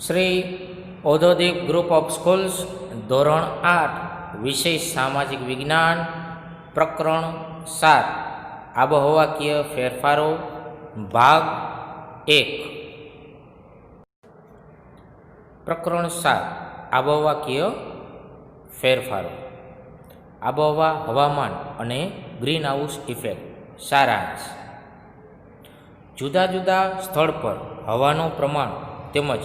શ્રી ઔદ્યોગિક group of schools ધોરણ 8 વિષય સામાજિક વિજ્ઞાન પ્રકરણ 7 આબોહવાકીય ફેરફારો ભાગ 1 પ્રકરણ 7 આબોહવાકીય ફેરફારો આબોહવા હવામાન અને ગ્રીનહાઉસ ઇફેક્ટ સારાંશ જુદા જુદા સ્થળ પર હવાનું પ્રમાણ તેમજ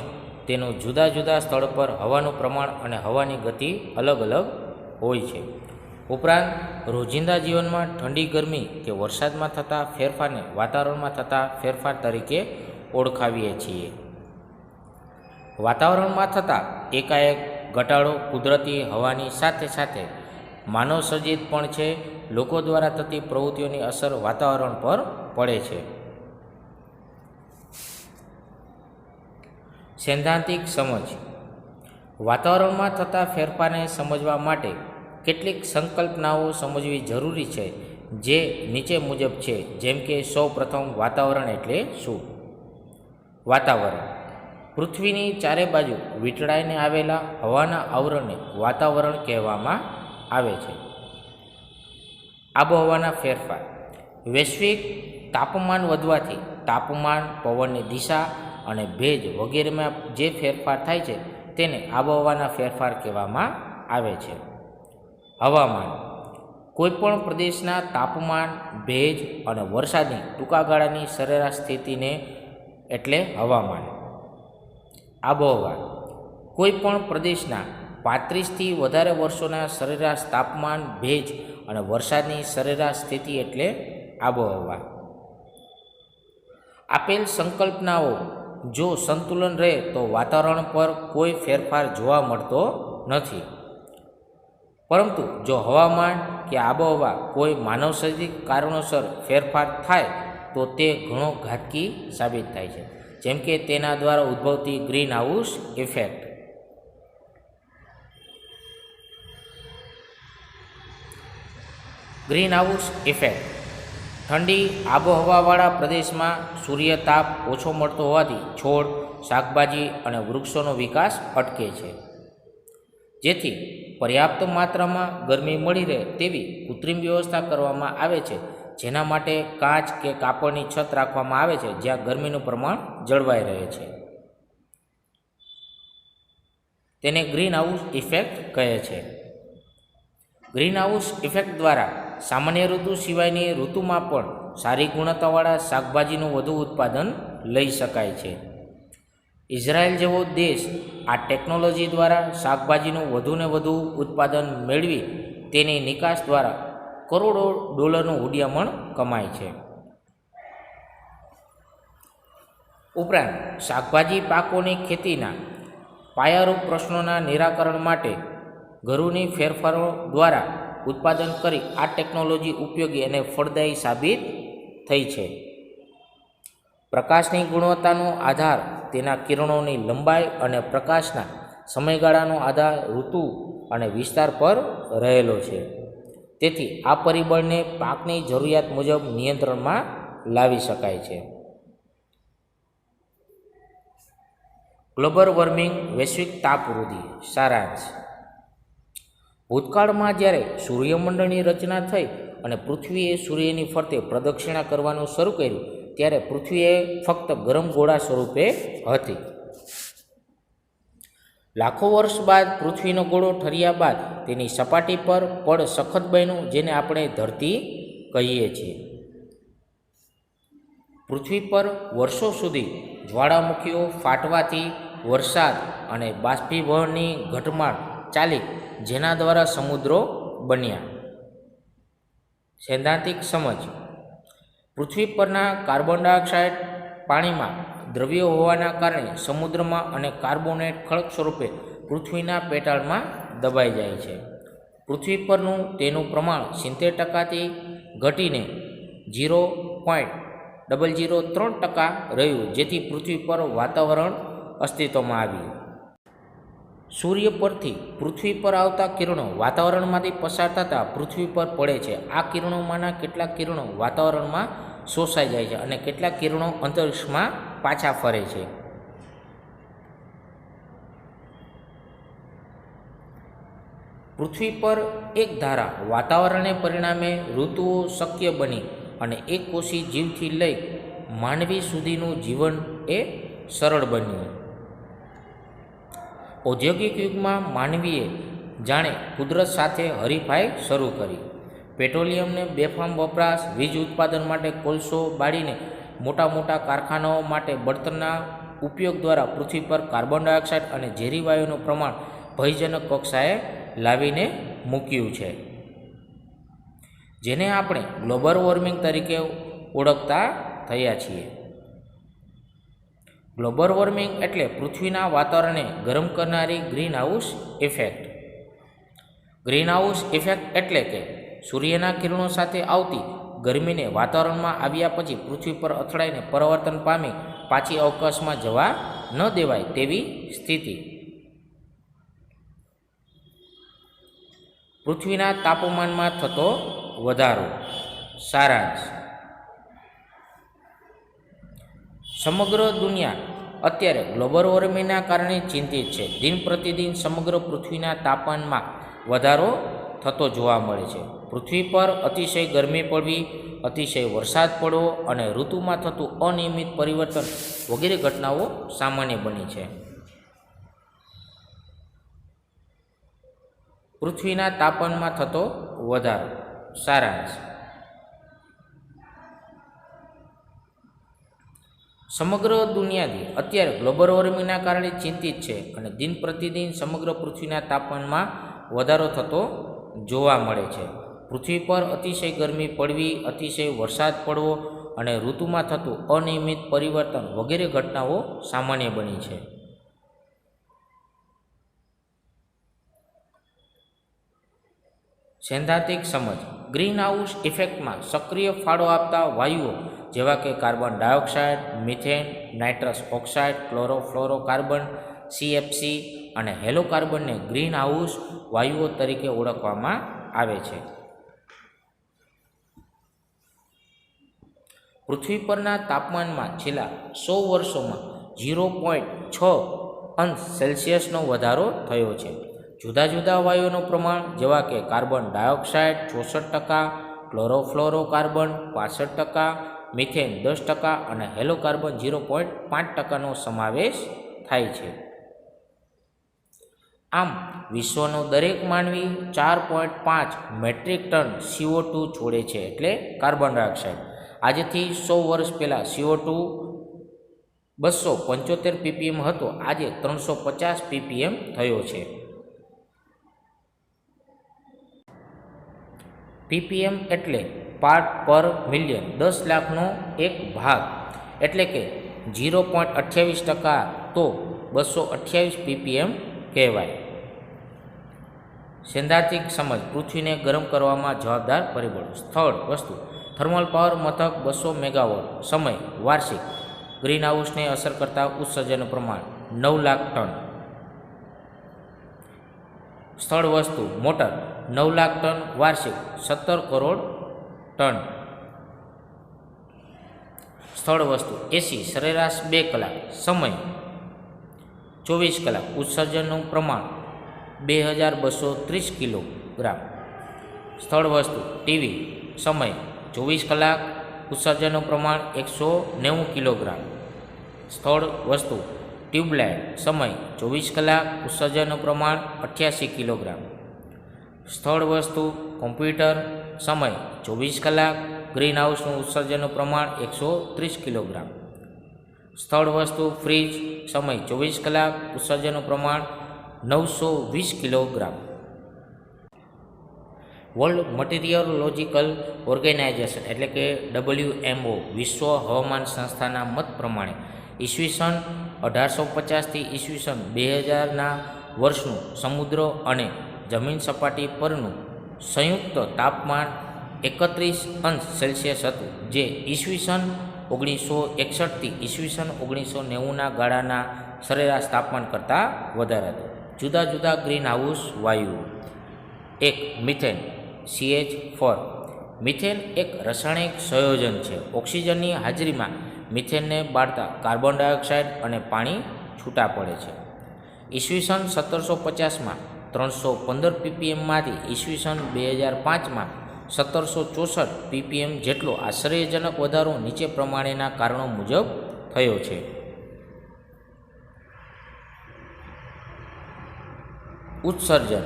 તેનું જુદા જુદા સ્થળ પર હવાનું પ્રમાણ અને હવાની ગતિ અલગ અલગ હોય છે. ઉપરાંત રોજિંદા જીવનમાં ઠંડી ગરમી કે વરસાદમાં થતા ફેરફારને વાતાવરણમાં થતા ફેરફાર તરીકે ઓળખાવીએ છીએ. વાતાવરણમાં થતા એકાએક ઘટાડો કુદરતી હવાની સાથે સાથે માનવ સર્જિત પણ છે. લોકો દ્વારા થતી પ્રવૃત્તિઓની અસર વાતાવરણ પર પડે છે. સૈદ્ધાંતિક સમજ વાતાવરણમાં થતા ફેરફારને સમજવા માટે કેટલીક સંકલ્પનાઓ સમજવી જરૂરી છે, જે નીચે મુજબ છે. જેમ કે સૌ પ્રથમ વાતાવરણ એટલે શું? વાતાવરણ પૃથ્વીની ચારે બાજુ વીંટળાઈને આવેલા હવાના આવરણને વાતાવરણ કહેવામાં આવે છે. આબોહવાના ફેરફાર વૈશ્વિક તાપમાન વધવાથી તાપમાન, પવનની દિશા અને ભેજ વગેરેમાં જે ફેરફાર થાય છે તેને આબોહવાના ફેરફાર કહેવામાં આવે છે. હવામાન કોઈપણ પ્રદેશના તાપમાન, ભેજ અને વરસાદની ટૂંકા ગાળાની સરેરાશ સ્થિતિને એટલે હવામાન. આબોહવા કોઈપણ પ્રદેશના 35થી વધારે વર્ષોના સરેરાશ તાપમાન, ભેજ અને વરસાદની સરેરાશ સ્થિતિ એટલે આબોહવા. આપેલ સંકલ્પનાઓ જો સંતુલન રહે તો વાતાવરણ પર કોઈ ફેરફાર જોવા મળતો નથી. પરંતુ જો હવામાન કે આબોહવા કોઈ માનવસર્જિત કારણોસર ફેરફાર થાય તો તે ઘણો ઘાતકી સાબિત થાય છે. જેમ કે તેના દ્વારા ઉદ્ભવતી ગ્રીનહાઉસ ઇફેક્ટ. ગ્રીનહાઉસ ઇફેક્ટ ઠંડી આબોહવાવાળા પ્રદેશમાં સૂર્યતાપ ઓછો મળતો હોવાથી છોડ, શાકભાજી અને વૃક્ષોનો વિકાસ અટકે છે. જેથી પર્યાપ્ત માત્રામાં ગરમી મળી રહે તેવી કૃત્રિમ વ્યવસ્થા કરવામાં આવે છે, જેના માટે કાચ કે કાપડની છત રાખવામાં આવે છે, જ્યાં ગરમીનું પ્રમાણ જળવાઈ રહે છે. તેને ગ્રીનહાઉસ ઇફેક્ટ કહે છે. ગ્રીનહાઉસ ઇફેક્ટ દ્વારા સામાન્ય ઋતુ સિવાયની ઋતુમાં પણ સારી ગુણવત્તાવાળા શાકભાજીનું વધુ ઉત્પાદન લઈ શકાય છે. ઇઝરાયલ જેવો દેશ આ ટેકનોલોજી દ્વારા શાકભાજીનું વધુને વધુ ઉત્પાદન મેળવી તેની નિકાસ દ્વારા કરોડો ડોલરનું હુંડિયામણ કમાય છે. ઉપરાંત શાકભાજી પાકોની ખેતીના પાયારૂપ પ્રશ્નોના નિરાકરણ માટે ઘરોની ફેરફારો દ્વારા ઉત્પાદન કરી આ ટેકનોલોજી ઉપયોગી અને ફળદાયી સાબિત થઈ છે. પ્રકાશની ગુણવત્તાનો આધાર તેના કિરણોની લંબાઈ અને પ્રકાશના સમયગાળાનો આધાર ઋતુ અને વિસ્તાર પર રહેલો છે. તેથી આ પરિબળને પાકની જરૂરિયાત મુજબ નિયંત્રણમાં લાવી શકાય છે. ગ્લોબલ વોર્મિંગ વૈશ્વિક તાપવૃદ્ધિ સારાંશ ભૂતકાળમાં જ્યારે સૂર્યમંડળની રચના થઈ અને પૃથ્વીએ સૂર્યની ફરતે પ્રદક્ષિણા કરવાનું શરૂ કર્યું ત્યારે પૃથ્વીએ ફક્ત ગરમ ગોળા સ્વરૂપે હતી. લાખો વર્ષ બાદ પૃથ્વીનો ગોળો ઠર્યા બાદ તેની સપાટી પર પડ સખત બન્યું, જેને આપણે ધરતી કહીએ છીએ. પૃથ્વી પર વર્ષો સુધી જ્વાળામુખીઓ ફાટવાથી વરસાદ અને બાષ્પીભવનની ઘટમાળ ચાલી, જેના દ્વારા સમુદ્રો બન્યા. સૈદ્ધાંતિક સમજ પૃથ્વી પરના કાર્બન ડાયોક્સાઇડ પાણીમાં દ્રવ્યો હોવાના કારણે સમુદ્રમાં અને કાર્બોનેટ ખડક સ્વરૂપે પૃથ્વીના પેટાળમાં દબાઈ જાય છે. પૃથ્વી પરનું તેનું પ્રમાણ 70%થી ઘટીને 0.003% રહ્યું, જેથી પૃથ્વી પર વાતાવરણ અસ્તિત્વમાં આવ્યું. સૂર્ય પરથી પૃથ્વી પર આવતા કિરણો વાતાવરણમાંથી પસાર થતાં પૃથ્વી પર પડે છે. આ કિરણોમાંના કેટલાક કિરણો વાતાવરણમાં શોષાઈ જાય છે અને કેટલાક કિરણો અંતરિક્ષમાં પાછા ફરે છે. પૃથ્વી પર એક ધારા વાતાવરણને પરિણામે ઋતુઓ શક્ય બની અને એક કોષી જીવથી લઈ માનવી સુધીનું જીવન એ સરળ બન્યું. ઔદ્યોગિક યુગમાં માનવીએ જાણે કુદરત સાથે હરીફાઈ શરૂ કરી. પેટ્રોલિયમને બેફામ વપરાશ, વીજ ઉત્પાદન માટે કોલસો બાળીને મોટા મોટા કારખાનાઓ માટે બળતણના ઉપયોગ દ્વારા પૃથ્વી પર કાર્બન ડાયોક્સાઇડ અને ઝેરી વાયુનું પ્રમાણ ભયજનક કક્ષાએ લાવીને મૂક્યું છે, જેને આપણે ગ્લોબલ વોર્મિંગ તરીકે ઓળખતા થયા છીએ. ગ્લોબલ વોર્મિંગ એટલે પૃથ્વીના વાતાવરણને ગરમ કરનારી green house effect. Green house effect એટલે કે સૂર્યના કિરણો સાથે આવતી ગરમીને વાતાવરણમાં આવ્યા પછી પૃથ્વી પર અથડાઈને પરિવર્તન પામી પાછી અવકાશમાં જવા ન દેવાય તેવી સ્થિતિ. પૃથ્વીના તાપમાનમાં થતો વધારો. સારાંશ: સમગ્ર દુનિયા અત્યારે ગ્લોબલ વોર્મિંગના કારણે ચિંતિત છે. દિન પ્રતિદિન સમગ્ર પૃથ્વીના તાપમાનમાં વધારો થતો જોવા મળે છે. પૃથ્વી પર અતિશય ગરમી પડવી, અતિશય વરસાદ પડવો અને ઋતુમાં થતું અનિયમિત પરિવર્તન વગેરે ઘટનાઓ સામાન્ય બની છે. પૃથ્વીના તાપમાનમાં થતો વધારો. સારાંશ: સમગ્ર દુનિયાથી અત્યારે ગ્લોબલ વોર્મિંગના કારણે ચિંતિત છે અને દિન પ્રતિદિન સમગ્ર પૃથ્વીના તાપમાનમાં વધારો થતો જોવા મળે છે. પૃથ્વી પર અતિશય ગરમી પડવી, અતિશય વરસાદ પડવો અને ઋતુમાં થતું અનિયમિત પરિવર્તન વગેરે ઘટનાઓ સામાન્ય બની છે. સૈદ્ધાંતિક સમજ: ગ્રીન હાઉસ ઇફેક્ટમાં સક્રિય ફાળો આપતા વાયુઓ જેવા કે carbon dioxide, methane, nitrous oxide, chlorofluorocarbon, CFC અને હેલોકાર્બનને ગ્રીન હાઉસ વાયુઓ તરીકે ઓળખવામાં આવે છે. પૃથ્વી પરના તાપમાનમાં છેલ્લા 100 વર્ષોમાં 0.6 અંશ સેલ્સિયસનો વધારો થયો છે. જુદા જુદા વાયુઓનું પ્રમાણ જેવા કે કાર્બન ડાયોક્સાઇડ 64%, ક્લોરોફ્લોરોકાર્બન 65%, મિથેન 10% અને હેલોકાર્બન 0.5%નો સમાવેશ થાય છે. આમ વિશ્વનો દરેક માનવી 4.5 મેટ્રિક ટન CO2 છોડે છે, એટલે કાર્બન ડાયોક્સાઇડ. આજથી 100 વર્ષ પહેલાં CO2 275 ppm હતો, આજે 350 ppm થયો છે. ppm એટલે પાર્ટ પર મિલિયન, 10 લાખનો એક ભાગ, એટલે કે 0.28%, તો 228 ppm કહેવાય. સૈદ્ધાંતિક સમજ: પૃથ્વીને ગરમ કરવામાં જવાબદાર પરિબળો. સ્થળ, વસ્તુ: થર્મલ પાવર મથક 200 મેગાવોટ. સમય, વાર્ષિક. ગ્રીન હાઉસને અસર કરતા ઉત્સર્જનનું પ્રમાણ 9 લાખ ટન. સ્થળ, વસ્તુ: મોટર 9 લાખ ટન, વાર્ષિક 17 કરોડ ટન. સ્થળ, વસ્તુ: એસી સરેરાશ 2 કલાક. સમય 24 કલાક. ઉત્સર્જનનું પ્રમાણ 2230 કિલોગ્રામ. સ્થળ, વસ્તુ: ટીવી. સમય 24 કલાક. ઉત્સર્જનનું પ્રમાણ 190 કિલોગ્રામ. સ્થળ, વસ્તુ: ટ્યુબલાઇટ. સમય 24 કલાક. ઉત્સર્જનનું પ્રમાણ 88 કિલોગ્રામ. સ્થળ, વસ્તુ: કોમ્પ્યુટર. સમય 24 કલાક. ગ્રીન હાઉસનું ઉત્સર્જનનું પ્રમાણ 130 કિલોગ્રામ. સ્થળ, વસ્તુ: ફ્રીજ. સમય 24 કલાક. ઉત્સર્જનનું પ્રમાણ 920 કિલોગ્રામ. વર્લ્ડ મટીરિયોલોજિકલ ઓર્ગેનાઇઝેશન એટલે કે WMO વિશ્વ હવામાન સંસ્થાના મત પ્રમાણે ઈસવીસન 1850થી ઈસવીસન 2000ના વર્ષનું સમુદ્ર અને જમીન સપાટી પરનું સંયુક્ત તાપમાન 31 અંશ સેલ્સિયસ હતું, જે ઈસવીસન 1961થી ઈસવીસન 1990ના ગાળાના સરેરાશ તાપમાન કરતાં વધારે હતું. જુદા જુદા ગ્રીન હાઉસ વાયુઓ. 1. Methane CH4. મિથેન એક રાસાયણિક સંયોજન છે. ઓક્સિજનની હાજરીમાં મિથેનને બાળતા કાર્બન ડાયોક્સાઇડ અને પાણી છૂટા પડે છે. ઈસવીસન 1750માં 315 ppmમાંથી ઈસવીસન 2005માં 1764 ppm જેટલો આશ્ચર્યજનક વધારો નીચે પ્રમાણેના કારણો મુજબ થયો છે. ઉત્સર્જન: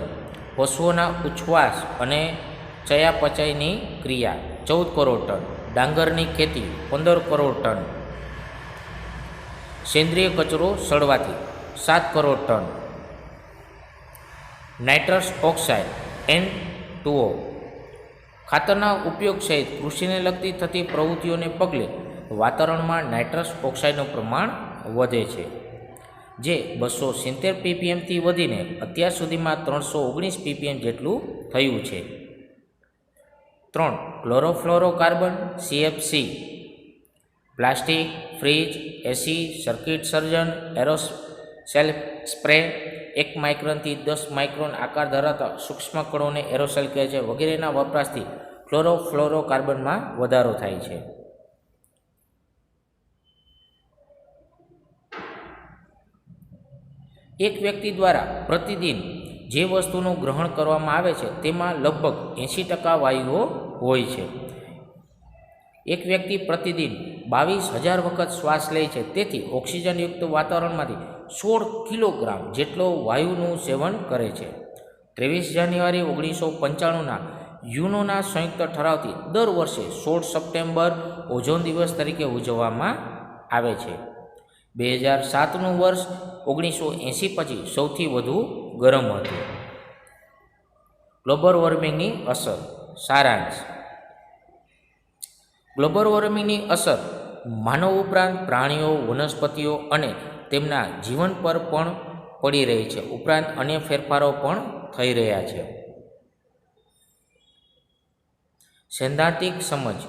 પશુઓના ઉચ્છ્વાસ અને ચયાપચયની ક્રિયા 14 કરોડ ટન, ડાંગરની ખેતી 15 કરોડ ટન, સેન્દ્રિય કચરો સળવાથી 7 crore ton, nitrous oxide N2O. ખાતરના ઉપયોગ સહિત કૃષિને લગતી થતી પ્રવૃત્તિઓને પગલે વાતાવરણમાં નાઇટ્રસ ઓક્સાઇડનું પ્રમાણ વધે છે, જે 270 ppmથી વધીને અત્યાર સુધીમાં 319 ppm જેટલું થયું છે. 3. Chlorofluorocarbon CFC. પ્લાસ્ટિક, ફ્રીજ, એસી, સર્કિટ સર્જન, એરોસેલ સ્પ્રે, 1 માઇક્રોનથી 10 માઇક્રોન આકાર ધરાવતા સૂક્ષ્મ કણોને એરોસેલ કહે છે, વગેરેના વપરાશથી ક્લોરોફ્લોરોકાર્બનમાં વધારો થાય છે. એક વ્યક્તિ દ્વારા પ્રતિદિન જે વસ્તુનું ગ્રહણ કરવામાં આવે છે તેમાં લગભગ 80% વાયુઓ હોય છે. એક વ્યક્તિ પ્રતિદિન 22,000 વખત શ્વાસ લે છે, તેથી ઓક્સિજનયુક્ત વાતાવરણમાંથી 16 કિલોગ્રામ જેટલો વાયુનું સેવન કરે છે. 23 જાન્યુઆરી 1995ના યુનોના સંયુક્ત ઠરાવથી દર વર્ષે 16 સપ્ટેમ્બર ઓઝોન દિવસ તરીકે ઉજવવામાં આવે છે. 2007નું વર્ષ 1980 પછી સૌથી વધુ ગરમ હતું. ગ્લોબલ વોર્મિંગની અસર. સારાંશ: ગ્લોબલ વોર્મિંગની અસર માનવ ઉપરાંત પ્રાણીઓ, વનસ્પતિઓ અને તેમના જીવન પર પણ પડી રહી છે. ઉપરાંત અન્ય ફેરફારો પણ થઈ રહ્યા છે. સૈદ્ધાંતિક સમજ: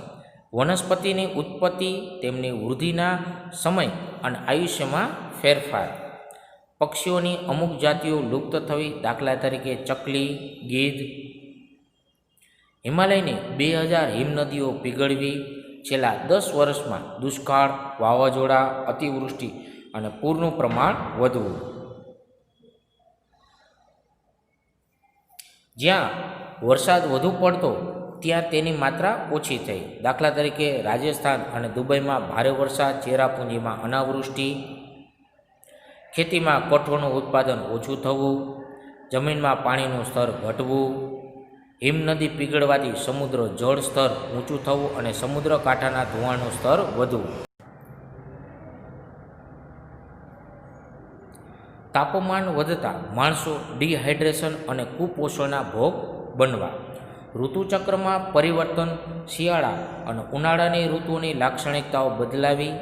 વનસ્પતિની ઉત્પત્તિ, તેમની વૃદ્ધિના સમય અને આયુષ્યમાં ફેરફાર. પક્ષીઓની અમુક જાતિઓ લુપ્ત થવી, દાખલા તરીકે ચકલી, ગીધ. હિમાલયની 2000 હિમનદીઓ પીગળવી. છેલ્લા 10 વર્ષમાં દુષ્કાળ, વાવાઝોડા, અતિવૃષ્ટિ અને પૂરનું પ્રમાણ વધવું. જ્યાં વરસાદ વધુ પડતો ત્યાં તેની માત્રા ઓછી થઈ. દાખલા તરીકે રાજસ્થાન અને દુબઈમાં ભારે વરસાદ, ચેરાપુંજીમાં અનાવૃષ્ટિ. ખેતીમાં કઠોળનું ઉત્પાદન ઓછું થવું, જમીનમાં પાણીનું સ્તર ઘટવું, હિમનદી પીગળવાથી સમુદ્ર જળ સ્તર ઊંચું થવું અને સમુદ્ર કાંઠાના ધોવાણનું સ્તર વધવું. તાપમાન વધતા માણસો ડિહાઇડ્રેશન અને કુપોષણના ભોગ બનવા. ઋતુચક્રમાં પરિવર્તન. શિયાળા અને ઉનાળાની ઋતુઓની લાક્ષણિકતાઓ બદલાવી.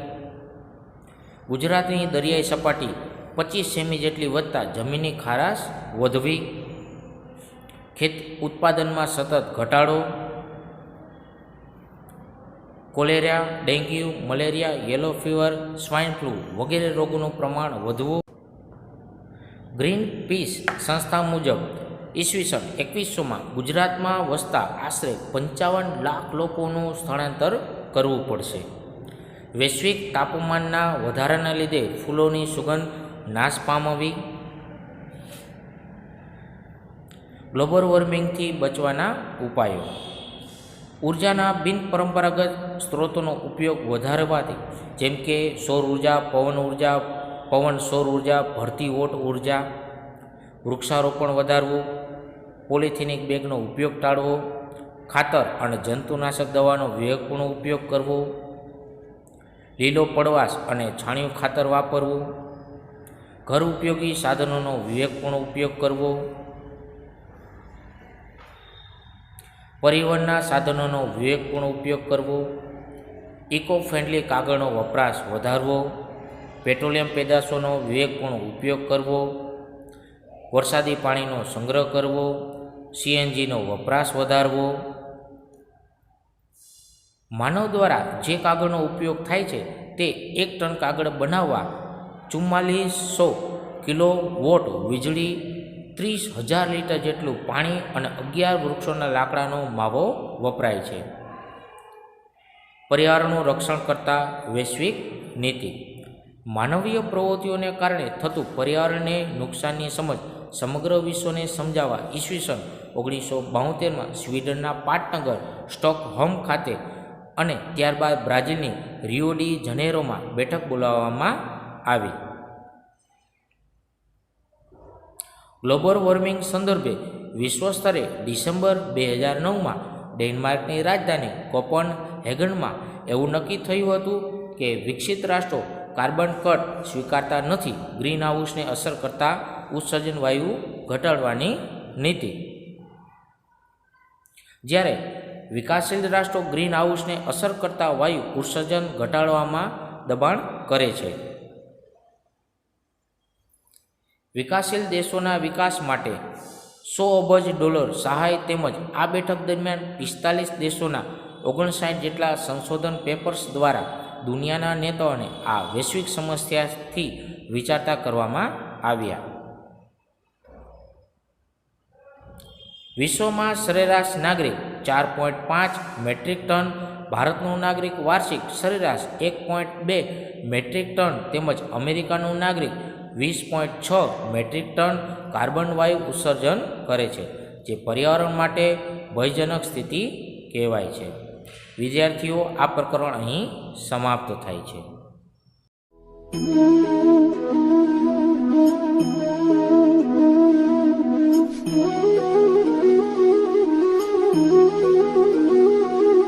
ગુજરાતની દરિયાઈ સપાટી 25 સેમી જેટલી વધતા જમીનની ખારાશ વધવી. ખેત ઉત્પાદનમાં સતત ઘટાડો. Cholera, dengue, malaria, yellow fever, swine flu વગેરે રોગોનું પ્રમાણ વધવું. ગ્રીન પીસ સંસ્થા મુજબ ઈસવીસન 2100માં ગુજરાતમાં વસતા આશરે 55 લાખ લોકોનું સ્થળાંતર કરવું પડશે. વૈશ્વિક તાપમાનના વધારાના લીધે ફૂલોની સુગંધ નાશ પામવી. ગ્લોબલ વોર્મિંગથી બચવાના ઉપાયો. ઉર્જાના બિનપરંપરાગત સ્ત્રોતોનો ઉપયોગ વધારવાથી, જેમ કે સૌર ઉર્જા, પવન સૌર ઉર્જા, ભરતી ઓટ ઉર્જા. વૃક્ષારોપણ વધારવું. પોલિથિનિક બેગનો ઉપયોગ ટાળવો. ખાતર અને જંતુનાશક દવાનો વિવેકપૂર્ણ ઉપયોગ કરવો. લીલો પડવાશ અને છાણિયું ખાતર વાપરવું. ઘર ઉપયોગી સાધનોનો વિવેકપૂર્ણ ઉપયોગ કરવો. પરિવહનના સાધનોનો વિવેકપૂર્ણ ઉપયોગ કરવો. ઇકો ફ્રેન્ડલી કાગળનો વપરાશ વધારવો. પેટ્રોલિયમ પેદાશોનો વિવેકપૂર્ણ ઉપયોગ કરવો. વરસાદી પાણીનો સંગ્રહ કરવો. CNGનો વપરાશ વધારવો. માનવ દ્વારા જે કાગળનો ઉપયોગ થાય છે તે 1 ટન કાગળ બનાવવા 4400 કિલોવોટ વીજળી, 30,000 લીટર જેટલું પાણી અને 11 વૃક્ષોના લાકડાનો માવો વપરાય છે. પર્યાવરણનું રક્ષણ કરતા વૈશ્વિક નીતિ. માનવીય પ્રવૃત્તિઓને કારણે થતું પર્યાવરણને નુકસાનની સમજ સમગ્ર વિશ્વને સમજાવવા ઈસવીસન 1972માં સ્વીડનના પાટનગર સ્ટોકહોમ ખાતે અને ત્યારબાદ બ્રાઝિલની રિયો ડી જનેરોમાં બેઠક બોલાવવામાં આવી. ગ્લોબલ વોર્મિંગ સંદર્ભે વિશ્વ સ્તરે ડિસેમ્બર 2009માં ડેનમાર્કની રાજધાની કોપનહેગનમાં એવું નક્કી થયું હતું કે વિકસિત રાષ્ટ્રો કાર્બન કટ સ્વીકારતા નથી. ગ્રીન હાઉસને અસર કરતા ઉત્સર્જન વાયુ ઘટાડવાની નીતિ. જ્યારે વિકાસશીલ રાષ્ટ્રો ગ્રીન હાઉસને અસર કરતા વાયુ ઉત્સર્જન ઘટાડવામાં દબાણ કરે છે. વિકાસશીલ દેશોના વિકાસ માટે $100 અબજ સહાય તેમજ આ બેઠક દરમિયાન 45 દેશોના 59 જેટલા સંશોધન પેપર્સ દ્વારા દુનિયાના નેતાઓને આ વૈશ્વિક સમસ્યાથી વિચારતા કરવામાં આવ્યા. વિશ્વમાં સરેરાશ નાગરિક 4.5 મેટ્રિક ટન, ભારતનું નાગરિક વાર્ષિક સરેરાશ 1.2 મેટ્રિક ટન તેમજ અમેરિકાનું નાગરિક 20.6 મેટ્રિક ટન કાર્બન વાયુ ઉત્સર્જન કરે છે, જે પર્યાવરણ માટે ભયજનક સ્થિતિ કહેવાય છે. વિદ્યાર્થીઓ, આ પ્રકરણ અહીં સમાપ્ત થાય છે.